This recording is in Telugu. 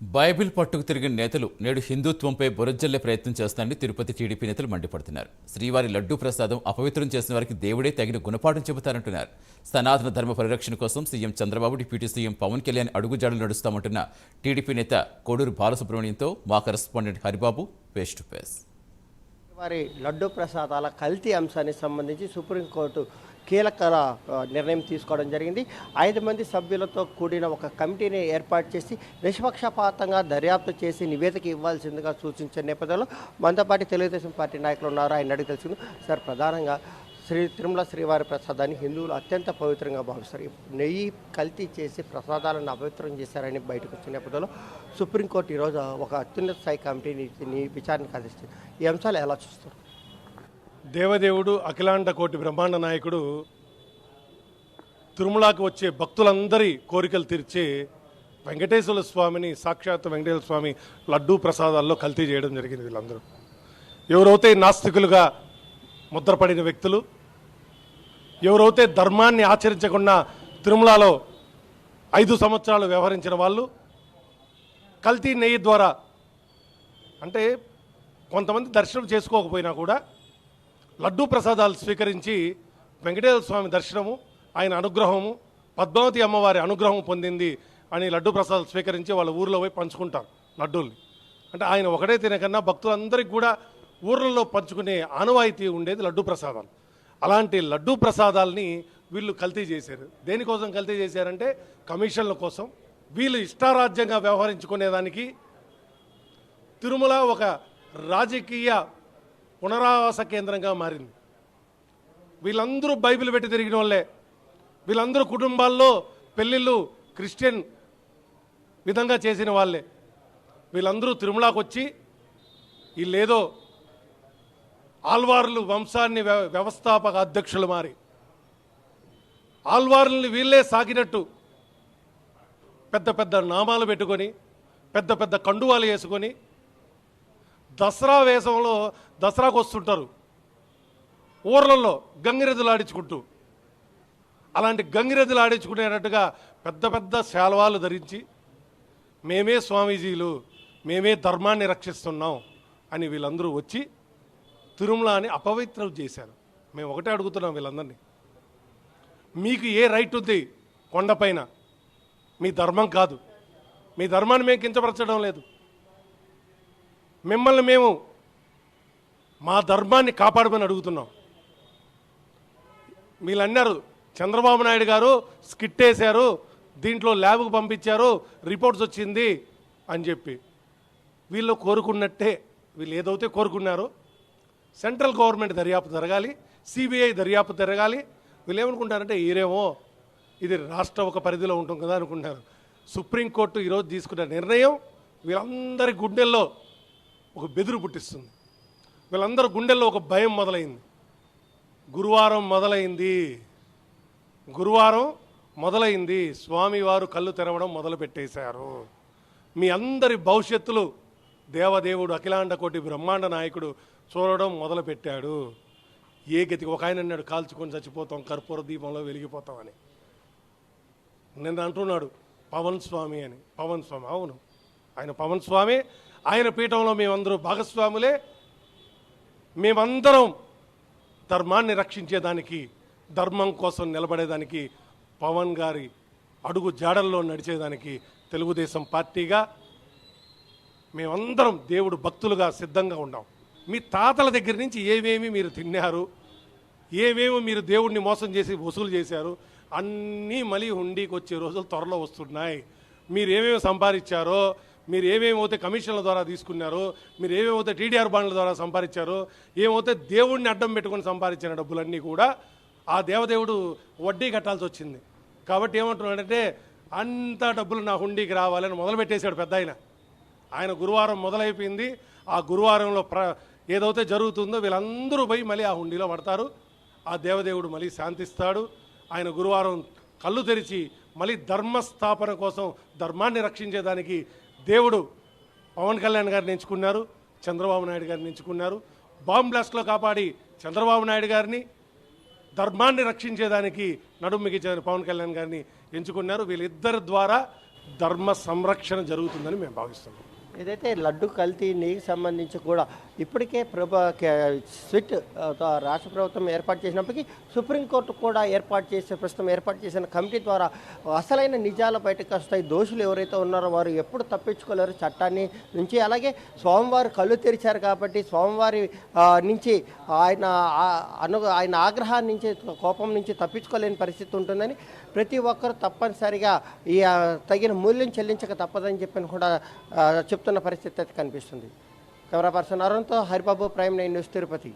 బైబిల్ పట్టుకు తిరిగిన నేతలు నేడు హిందుత్వంపై బురజల్లే ప్రయత్నం చేస్తారని తిరుపతి టీడీపీ నేతలు మండిపడుతున్నారు. శ్రీవారి లడ్డూ ప్రసాదం అపవిత్రం చేసిన వారికి దేవుడే తగిన గుణపాఠం చెబుతారంటున్నారు. సనాతన ధర్మ పరిరక్షణ కోసం CM Chandrababu, deputy CM Pawan Kalyan అడుగుజాడలు నడుస్తామంటున్న టీడీపీ నేత కోడూరు బాలసుబ్రహ్మణ్యంతో మా correspondent Haribabu face to face. వారి లడ్డూ ప్రసాదాల కల్తీ అంశానికి సంబంధించి సుప్రీంకోర్టు కీలక నిర్ణయం తీసుకోవడం జరిగింది. 5 మంది సభ్యులతో కూడిన ఒక కమిటీని ఏర్పాటు చేసి నిష్పక్షపాతంగా దర్యాప్తు చేసి నివేదిక ఇవ్వాల్సిందిగా సూచించిన నేపథ్యంలో మనతో పాటు తెలుగుదేశం పార్టీ నాయకులు ఉన్నారు. ఆయన అడిగి తెలుసుకుంది. సార్, ప్రధానంగా తిరుమల శ్రీవారి ప్రసాదాన్ని హిందువులు అత్యంత పవిత్రంగా భావిస్తారు. నెయ్యి కల్తీ చేసి ప్రసాదాలను అపవిత్రం చేశారని బయటకు వచ్చిన నేపథ్యంలో సుప్రీంకోర్టు ఈరోజు ఒక అత్యున్నత స్థాయి కమిటీని విచారణకు ఆదేశించింది. ఈ అంశాలు ఎలా చూస్తారు? దేవదేవుడు, అఖిలాండ కోటి బ్రహ్మాండ నాయకుడు తిరుమలకి వచ్చే భక్తులందరి కోరికలు తీర్చే వెంకటేశ్వర స్వామిని, సాక్షాత్ వెంకటేశ్వర స్వామి లడ్డూ ప్రసాదాల్లో కల్తీ చేయడం జరిగింది. వీళ్ళందరూ ఎవరైతే నాస్తికులుగా ముద్రపడిన వ్యక్తులు, ఎవరైతే ధర్మాన్ని ఆచరించకుండా తిరుమలలో 5 సంవత్సరాలు వ్యవహరించిన వాళ్ళు, కల్తీ నెయ్యి ద్వారా అంటే కొంతమంది దర్శనం చేసుకోకపోయినా కూడా లడ్డూ ప్రసాదాలు స్వీకరించి వెంకటేశ్వర స్వామి దర్శనము, ఆయన అనుగ్రహము, పద్మావతి అమ్మవారి అనుగ్రహం పొందింది అని లడ్డూ ప్రసాదాలు స్వీకరించి వాళ్ళ ఊరిలో పోయి పంచుకుంటారు లడ్డూల్ని. అంటే ఆయన ఒకటే తినకన్నా భక్తులందరికీ కూడా ఊర్లలో పంచుకునే ఆనవాయితీ ఉండేది లడ్డూ ప్రసాదాలు. అలాంటి లడ్డూ ప్రసాదాలని వీళ్ళు కల్తీ చేశారు. దేనికోసం కల్తీ చేశారంటే కమిషన్ల కోసం. వీళ్ళు ఇష్టారాజ్యంగా వ్యవహరించుకునేదానికి తిరుమల ఒక రాజకీయ పునరావాస కేంద్రంగా మారింది. వీళ్ళందరూ బైబిల్ పెట్టి తిరిగిన వాళ్ళే. వీళ్ళందరూ కుటుంబాల్లో పెళ్ళిళ్ళు క్రిస్టియన్ విధంగా చేసిన వాళ్ళే. వీళ్ళందరూ తిరుమలకు వచ్చి వీళ్ళేదో ఆల్వార్లు వంశాన్ని వ్యవస్థాపక అధ్యక్షులు మారి ఆల్వార్లని వీళ్ళే సాగినట్టు పెద్ద పెద్ద నామాలు పెట్టుకొని, పెద్ద పెద్ద కండువాలు వేసుకొని, దసరా వేషంలో దసరాకు వస్తుంటారు ఊర్లలో గంగిరెద్దులు ఆడించుకుంటూ. అలాంటి గంగిరెద్దులు ఆడించుకునేటట్టుగా పెద్ద పెద్ద శాల్వాలు ధరించి మేమే స్వామీజీలు, మేమే ధర్మాన్ని రక్షిస్తున్నాం అని వీళ్ళందరూ వచ్చి తిరుమలని అపవిత్రం చేశారు. మేము ఒకటే అడుగుతున్నాం వీళ్ళందరినీ, మీకు ఏ రైట్ ఉంది కొండపైన? మీ ధర్మం కాదు. మీ ధర్మాన్ని మేము కించపరచడం లేదు. మిమ్మల్ని మేము మా ధర్మాన్ని కాపాడమని అడుగుతున్నాం. వీళ్ళు అన్నారు చంద్రబాబు నాయుడు గారు స్కిట్ వేశారు, దీంట్లో ల్యాబ్కు పంపించారు, రిపోర్ట్స్ వచ్చింది అని చెప్పి. వీళ్ళు కోరుకున్నట్టే, వీళ్ళు ఏదైతే కోరుకున్నారో సెంట్రల్ గవర్నమెంట్ దర్యాప్తు జరగాలి, సిబిఐ దర్యాప్తు జరగాలి. వీళ్ళు ఏమనుకుంటారంటే ఈరేమో ఇది రాష్ట్ర ఒక పరిధిలో ఉంటుంది కదా అనుకుంటారు. సుప్రీంకోర్టు ఈరోజు తీసుకున్న నిర్ణయం వీళ్ళందరి గుండెల్లో ఒక బెదురు పుట్టిస్తుంది. వీళ్ళందరూ గుండెల్లో ఒక భయం మొదలైంది. గురువారం మొదలైంది. స్వామివారు కళ్ళు తెరవడం మొదలుపెట్టేశారు. మీ అందరి భవిష్యత్తులు దేవదేవుడు, అఖిలాండ కోటి బ్రహ్మాండ నాయకుడు చూడడం మొదలుపెట్టాడు. ఏ గతికి ఒక ఆయన అన్నాడు కాల్చుకొని చచ్చిపోతాం, కర్పూర దీపంలో వెలిగిపోతామని. నిన్న అంటున్నాడు పవన్ స్వామి అని. పవన్ స్వామి, అవును, ఆయన పవన్ స్వామి. ఆయన పీఠంలో మేమందరూ భాగస్వాములే. మేమందరం ధర్మాన్ని రక్షించేదానికి, ధర్మం కోసం నిలబడేదానికి, పవన్ గారి అడుగు జాడల్లో నడిచేదానికి తెలుగుదేశం పార్టీగా మేమందరం దేవుడు భక్తులుగా సిద్ధంగా ఉన్నాం. మీ తాతల దగ్గర నుంచి ఏమేమి మీరు తిన్నారు, ఏమేమి మీరు దేవుడిని మోసం చేసి వసూలు చేశారు, అన్నీ మళ్ళీ హుండీకి వచ్చే రోజులు త్వరలో వస్తున్నాయి. మీరు ఏమేమి సంపాదించారో, మీరు ఏమేమైతే కమిషన్ల ద్వారా తీసుకున్నారో, మీరు ఏమేమైతే టీడీఆర్ బాండ్ల ద్వారా సంపాదించారో, ఏమైతే దేవుడిని అడ్డం పెట్టుకొని సంపాదించిన డబ్బులన్నీ కూడా ఆ దేవదేవుడు వడ్డీ కట్టాల్సి వచ్చింది. కాబట్టి ఏమంటున్నాడంటే అంత డబ్బులు నా హుండీకి రావాలని మొదలుపెట్టేశాడు పెద్ద ఆయన. ఆయన గురువారం మొదలైపోయింది. ఆ గురువారంలో ఏదైతే జరుగుతుందో వీళ్ళందరూ పోయి మళ్ళీ ఆ హుండీలో పడతారు. ఆ దేవదేవుడు మళ్ళీ శాంతిస్తాడు. ఆయన గురువారం కళ్ళు తెరిచి మళ్ళీ ధర్మస్థాపన కోసం, ధర్మాన్ని రక్షించేదానికి దేవుడు పవన్ కళ్యాణ్ గారిని ఎంచుకున్నారు, చంద్రబాబు నాయుడు గారిని ఎంచుకున్నారు. బాంబ్ బ్లాస్ట్లో కాపాడి చంద్రబాబు నాయుడు గారిని, ధర్మాన్ని రక్షించేదానికి నడుమికి పవన్ కళ్యాణ్ గారిని ఎంచుకున్నారు. వీళ్ళిద్దరి ద్వారా ధర్మ సంరక్షణ జరుగుతుందని మేము భావిస్తున్నాం. ఏదైతే లడ్డు కల్తీ నీకు సంబంధించి కూడా ఇప్పటికే స్విట్ రాష్ట్ర ప్రభుత్వం ఏర్పాటు చేసినప్పటికీ సుప్రీంకోర్టు కూడా ప్రస్తుతం ఏర్పాటు చేసిన కమిటీ ద్వారా అసలైన నిజాలు బయటకు వస్తాయి. దోషులు ఎవరైతే ఉన్నారో వారు ఎప్పుడు తప్పించుకోలేరు చట్టాన్ని నుంచి. అలాగే స్వామివారు కళ్ళు తెరిచారు కాబట్టి స్వామివారి నుంచి ఆయన ఆగ్రహాన్ని నుంచి కోపం నుంచి తప్పించుకోలేని పరిస్థితి ఉంటుందని ప్రతి ఒక్కరు తప్పనిసరిగా ఈ తగిన మూల్యం చెల్లించక తప్పదని చెప్పని కూడా చెప్తున్న పరిస్థితి అయితే కనిపిస్తుంది. కెమెరా పర్సన్ అరుణ్తో హరిబాబు, ప్రైమ్ 9 న్యూస్, తిరుపతి.